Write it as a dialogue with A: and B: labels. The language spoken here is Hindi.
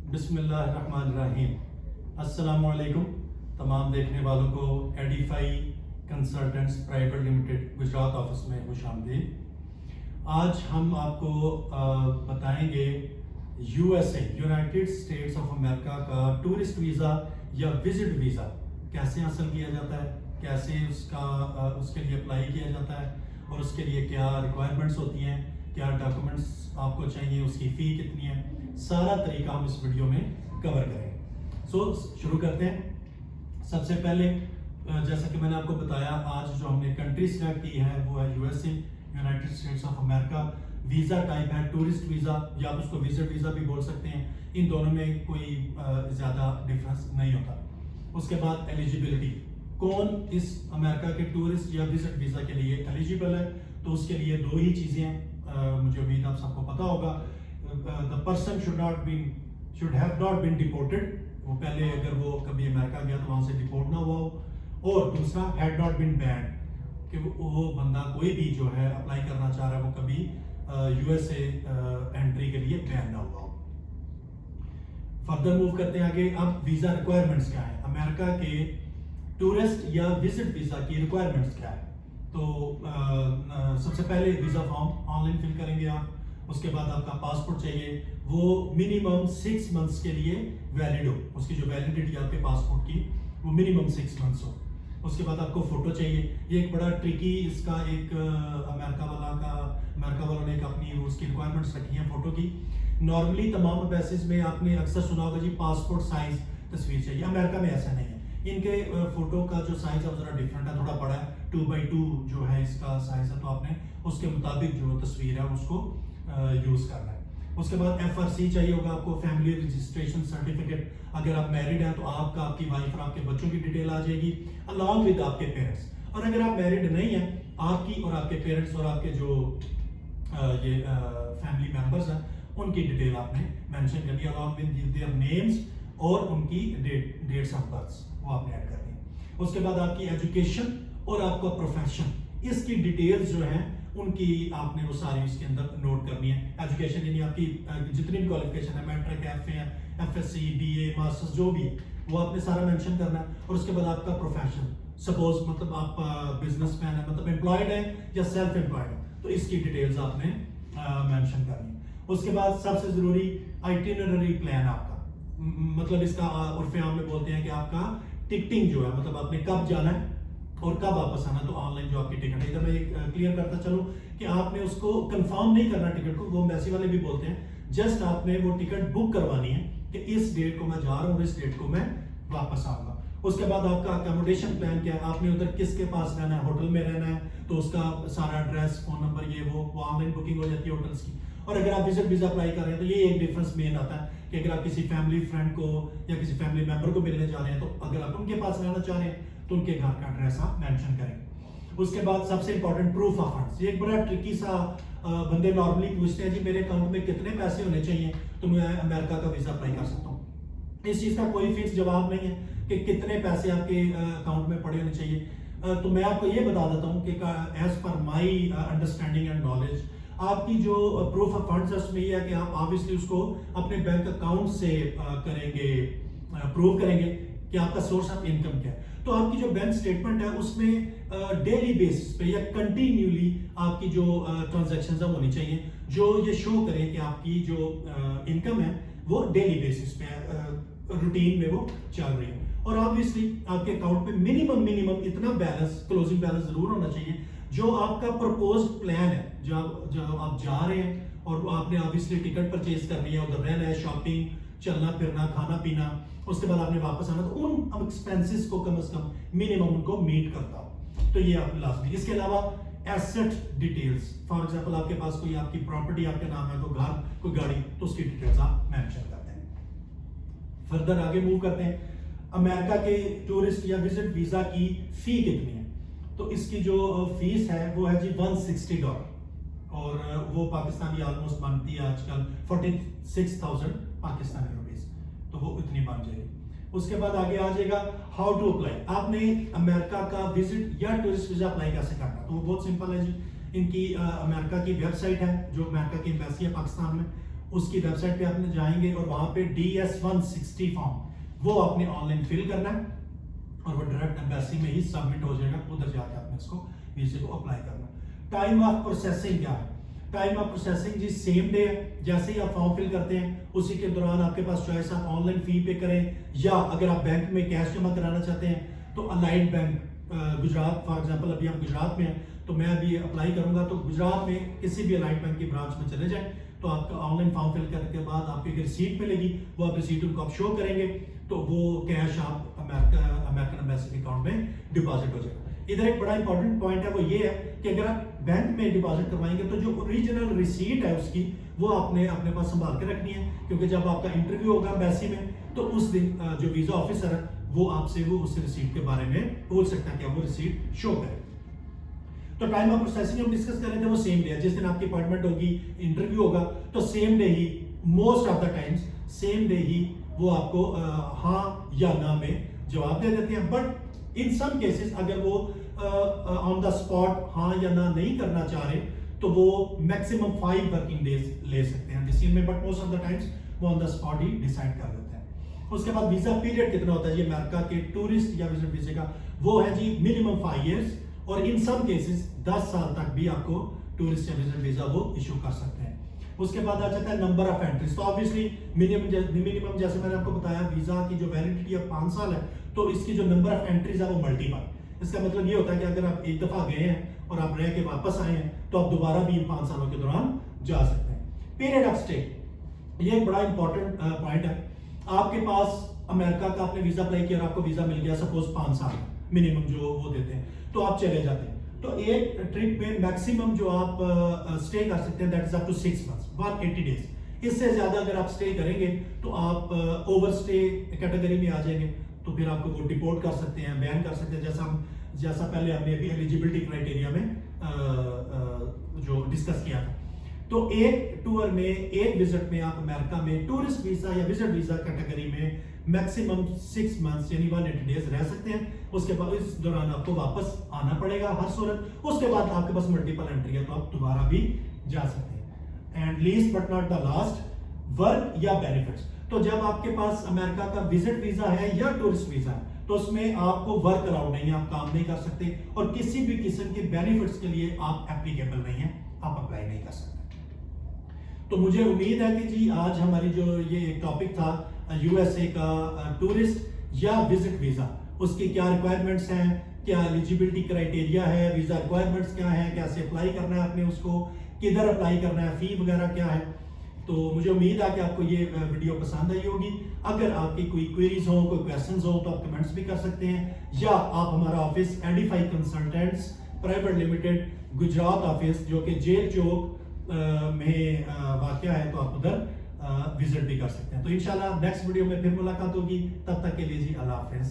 A: बिस्मिल्लाहिर्रहमानिर्रहीम। अस्सलामुअलैकुम तमाम देखने वालों को Edify consultants private limited Gujarat office में खुशामदीद। आज हम आपको बताएंगे USA United states of America का टूरिस्ट वीज़ा या विजिट वीज़ा कैसे हासिल किया जाता है, कैसे उसके लिए अप्लाई किया जाता है और उसके लिए क्या रिक्वायरमेंट्स होती हैं, क्या डॉक्यूमेंट्स आपको चाहिए, उसकी फ़ी कितनी है, सारा तरीका हम इस वीडियो में कवर करेंगे। शुरू करते हैं। सबसे पहले जैसा कि मैंने आपको बताया, आज जो हमने कंट्री सिलेक्ट की है वो है USA United states of America. Visa type है टूरिस्ट वीज़ा या आप उसको विजिट वीज़ा भी बोल सकते हैं। इन दोनों में कोई ज़्यादा डिफरेंस नहीं होता। उसके बाद एलिजिबिलिटी, कौन इस अमेरिका के टूरिस्ट या विजिट वीज़ा के लिए एलिजिबल है, तो उसके लिए दो ही चीज़ें हैं। मुझे उम्मीद आप सबको पता होगा। The person should have not been deported, वो पहले अगर वो कभी अमेरिका गया तो वहां से डिपोर्ट ना हुआ हो, और दूसरा हैड नॉट बीन बैंड, कि वो बंदा कोई भी जो है अप्लाई करना चाह रहा है वो कभी यूएसए एंट्री के लिए बैन ना हुआ हो। फर्दर मूव करते हैं आगे। अब वीजा रिक्वायरमेंट्स क्या है, अमेरिका के टूरिस्ट या विजिट वीजा की रिक्वायरमेंट्स क्या है। तो सबसे पहले वीजा फॉर्म ऑनलाइन फिल करेंगे आप। उसके बाद आपका पासपोर्ट चाहिए, वो मिनिमम 6 मंथ्स के लिए वैलिड हो, उसकी जो वैलिडिटी आपके पासपोर्ट की वो मिनिमम 6 मंथ्स हो। उसके बाद आपको फोटो चाहिए। ये एक बड़ा ट्रिकी इसका एक अमेरिका वालों ने एक अपनी उसकी रिक्वायरमेंट्स रखी हैं फोटो की। नॉर्मली तमाम बेसिस में आपने अक्सर सुना होगा जी पासपोर्ट साइज तस्वीर चाहिए। अमेरिका में ऐसा नहीं है, इनके फोटो का जो साइज है जरा डिफरेंट है, थोड़ा बड़ा है, 2x2 जो है इसका साइज है, तो आपने उसके मुताबिक जो तस्वीर है उसको यूज करना है। उसके बाद एफआरसी चाहिए होगा आपको, फैमिली रजिस्ट्रेशन सर्टिफिकेट। अगर आप मैरिड हैं तो आपका, आपकी वाइफ और आपके बच्चों की डिटेल आ जाएगी अलॉन्ग विद आपके पेरेंट्स। और अगर आप मैरिड नहीं हैं, आपकी और आपके पेरेंट्स और आपके जो ये फैमिली मेंबर्स हैं उनकी डिटेल आपने मेंशन करनी है अलॉन्ग विद देयर नेम्स और उनकी डेट्स ऑफ बर्थ, वो आपने ऐड करनी है। उसके बाद आपकी एजुकेशन और आपका प्रोफेशन, इसकी डिटेल्स जो हैं उनकी आपने वो सारी इसके अंदर नोट करनी है। एजुकेशन यानी आपकी जितनी भी क्वालिफिकेशन है, मैट्रिक, एफएससी, बीए, मास्टर्स, जो भी है वो आपने सारा मेंशन करना है। और उसके बाद आपका प्रोफेशन, सपोज मतलब आप बिजनेसमैन है, मतलब एम्प्लॉयड है या सेल्फ एम्प्लॉयड है, तो इसकी डिटेल्स आपने मेंशन करनी है। उसके बाद सबसे जरूरी आइटिनरी प्लान आपका, मतलब इसका उर्फे आम में बोलते हैं कि आपका टिकटिंग जो है, मतलब आपने कब जाना है और कब वापस आना। तो ऑनलाइन जो आपकी टिकट है, इधर मैं क्लियर करता चलूं कि आपने उसको कंफर्म नहीं करना टिकट को, वो एम्बेसी वाले भी बोलते हैं, जस्ट आपने वो टिकट बुक करवानी है कि इस डेट को मैं जा रहा हूँ, इस डेट को मैं वापस आऊंगा। उसके बाद आपका अकोमोडेशन प्लान क्या है, आपने उधर किसके पास रहना है, होटल में रहना है तो उसका सारा एड्रेस, फोन नंबर, ये वो ऑनलाइन बुकिंग हो जाती है होटल्स की। और अगर आप विजिट वीजा अप्लाई कर रहे हैं तो ये एक डिफरेंस मेन आता है कि अगर आप किसी फैमिली फ्रेंड को या किसी फैमिली मेंबर को मिलने जा रहे हैं तो अगर आप उनके पास रहना चाह रहे हैं तो उनके घर का एड्रेस आप मेंशन करेंगे। उसके बाद सबसे इंपॉर्टेंट प्रूफ ऑफ फंड्स, ये एक बड़ा ट्रिकी सा बंदे नॉर्मली पूछते हैं जी मेरे अकाउंट में कितने पैसे होने चाहिए तो मैं अमेरिका का वीजा अप्लाई कर सकता हूँ। इस चीज का कोई फिक्स जवाब नहीं है कि कितने पैसे आपके अकाउंट में पड़े होने चाहिए। तो मैं आपको ये बता देता हूँ कि as per my understanding and knowledge, आपकी जो प्रूफ ऑफ फंड्स है उसमें ये है कि आप ऑब्वियसली उसको अपने बैंक अकाउंट से करेंगे, प्रूव करेंगे कि आपका सोर्स ऑफ इनकम क्या है। तो आपकी जो बैंक स्टेटमेंट है उसमें डेली बेसिस पे या कंटिन्यूली आपकी जो ट्रांजैक्शंस है होनी चाहिए, जो ये शो करें कि आपकी जो इनकम है वो डेली बेसिस पे रूटीन में वो चल रही है। और ऑब्वियसली आपके अकाउंट में मिनिमम इतना बैलेंस, क्लोजिंग बैलेंस जरूर होना चाहिए जो आपका प्रपोज्ड प्लान है, जब आप जा रहे हैं और आपने ऑब्वियसली टिकट परचेज करनी है, उधर रहना है, शॉपिंग, चलना फिरना, खाना पीना, उसके बाद आपने वापस आना, तो उन एक्सपेंसेस को कम से कम मिनिमम उनको मीट करता हो, तो ये आपने लाजमी। इसके अलावा एसेट डिटेल्स, फॉर एग्जांपल आपके पास कोई आपकी प्रॉपर्टी आपके नाम है, कोई घर, कोई गाड़ी, तो उसकी डिटेल्स आप मेंशन करते हैं। फर्दर आगे मूव करते हैं। अमेरिका के टूरिस्ट या विजिट वीजा की फी कितनी है, तो इसकी जो फीस है वो है जी $160 और वो पाकिस्तानी ऑलमोस्ट बनती है आजकल 46,000 पाकिस्तानी रुपीस, तो वो इतनी बन जाएगी। उसके बाद आगे आ जाएगा हाउ टू अप्लाई, आपने अमेरिका का विजिट या टूरिस्ट वीजा अप्लाई कैसे करना, तो वो बहुत सिंपल है जी। इनकी अमेरिका की वेबसाइट है, जो अमेरिका की एम्बेसी है पाकिस्तान में, उसकी वेबसाइट पे आपने जाएंगे और वहां पे DS-160 फॉर्म वो आपने ऑनलाइन फिल करना है और वो डायरेक्ट एम्बेसी में ही सबमिट हो जाएगा। उधर जाके आपने इसको वीजे को अप्लाई करना। टाइम ऑफ प्रोसेसिंग क्या है? टाइम ऑफ प्रोसेसिंग जी सेम डे है। जैसे ही आप फॉर्म फिल करते हैं उसी के दौरान आपके पास चॉइस, आप ऑनलाइन फी पे करें या अगर आप बैंक में कैश जमा कराना चाहते हैं तो allied bank Gujarat, for example अभी हम गुजरात में हैं तो मैं अभी अप्लाई करूंगा तो गुजरात में किसी भी अलाइड बैंक की ब्रांच में चले जाएं तो आपका ऑनलाइन फॉर्म फिल करने के बाद आपकी एक रिसीट मिलेगी, वो आप रिसीट उनको आप शो करेंगे तो वो कैश आप अमेरिकन एम्बेसी के अकाउंट में डिपॉजिट हो जाएगा। इधर एक बड़ा इंपॉर्टेंट पॉइंट है, वो ये है कि अगर आप बैंक में डिपॉजिट करवाएंगे तो जो ओरिजिनल रिसीट है उसकी वो आपने अपने पास संभाल के रखनी है, क्योंकि जब आपका इंटरव्यू होगा एम्बेसी में तो उस दिन जो वीजा ऑफिसर है वो आपसे वो उस रिसीट के बारे में पूछ सकता है कि वो रिसीट शो करे। तो टाइम ऑफ प्रोसेसिंग हम डिस्कस कर रहे थे, वो सेम डे है। जिस दिन आपकी अपॉइंटमेंट होगी, इंटरव्यू होगा तो सेम डे ही, most of the times same day ही वो आपको हाँ या ना में जवाब दे देते हैं। बट इन सम केसेस अगर वो ऑन द स्पॉट हाँ या ना नहीं करना चाह रहे तो वो मैक्सिमम 5 वर्किंग डेज ले सकते हैं डिसीजन में, but most of the times वो ऑन द स्पॉट ही डिसाइड कर देते हैं। उसके बाद वीजा पीरियड कितना होता है ये अमेरिका के टूरिस्ट या विजिट वीजे का, वो है जी मिनिमम 5 इयर्स और इन सम केसेस 10 साल तक भी आपको टूरिस्ट या विजिट वीजा वो इशू कर सकते हैं। उसके बाद आ जाता है नंबर ऑफ एंट्रीज। तो ऑब्वियसली मिनिमम जैसे मैंने आपको बताया वीजा की जो वैलिडिटी है 5 साल है, तो इसकी जो नंबर ऑफ एंट्रीज है वो मल्टीपल। इसका मतलब ये होता है कि अगर आप एक दफा गए हैं और आप रह के वापस आए हैं तो आप दोबारा भी इन 5 सालों के दौरान जा सकते हैं। पीरियड ऑफ स्टे, ये एक बड़ा इंपॉर्टेंट पॉइंट है। आपके पास अमेरिका का आपने वीजा अप्लाई किया और आपको वीजा मिल गया सपोज 5 साल मिनिमम जो वो देते हैं, तो आप चले जाते हैं। तो एक ट्रिप में मैक्सिमम जो आप स्टे कर सकते हैं that is up to 6 months 180 days. इससे ज्यादा अगर आप स्टे करेंगे तो आप ओवर स्टे कैटेगरी में आ जाएंगे, तो फिर आपको वो डिपोर्ट कर सकते हैं, बैन कर सकते हैं, जैसा पहले हमने अभी एलिजिबिलिटी क्राइटेरिया में जो डिस्कस किया था। तो एक टूर में, एक विजिट में आप अमेरिका में टूरिस्ट वीजा या विजिट वीजा कैटेगरी में मैक्सिमम 6 मंथ्स यानी 180 डेज रह सकते हैं। उसके बाद इस दौरान आपको वापस आना पड़ेगा हर सूरत। उसके बाद आपके पास मल्टीपल एंट्री है तो आप दोबारा भी जा सकते हैं। And least but not the last, work या बेनिफिट्स। तो जब आपके पास अमेरिका का विजिट वीजा है या टूरिस्ट वीजा है तो उसमें आपको वर्क अलाउड नहीं है, आप काम नहीं कर सकते और किसी भी किस्म के बेनिफिट्स के लिए आप एप्लीकेबल नहीं है, आप अप्लाई नहीं कर सकते। तो मुझे उम्मीद है कि जी आज हमारी जो ये टॉपिक था यूएसए का टूरिस्ट या विजिट वीजा, उसकी क्या रिक्वायरमेंट्स हैं, क्या एलिजिबिलिटी क्राइटेरिया है, वीजा रिक्वायरमेंट्स क्या है, कैसे अप्लाई करना है आपने उसको, किधर अप्लाई करना है, फी वगैरह क्या है। तो मुझे उम्मीद है कि आपको ये वीडियो पसंद आई होगी। अगर आपकी कोई क्वेरीज हो, कोई क्वेश्चंस हो तो आप कमेंट्स भी कर सकते हैं, या आप हमारा office Edify consultants private limited Gujarat office जो कि जेल चौक में वाक़या है तो आप उधर विजिट भी कर सकते हैं। तो इंशाल्लाह नेक्स्ट वीडियो में फिर मुलाकात होगी, तब तक के लिए जी अल्लाह हाफिज़।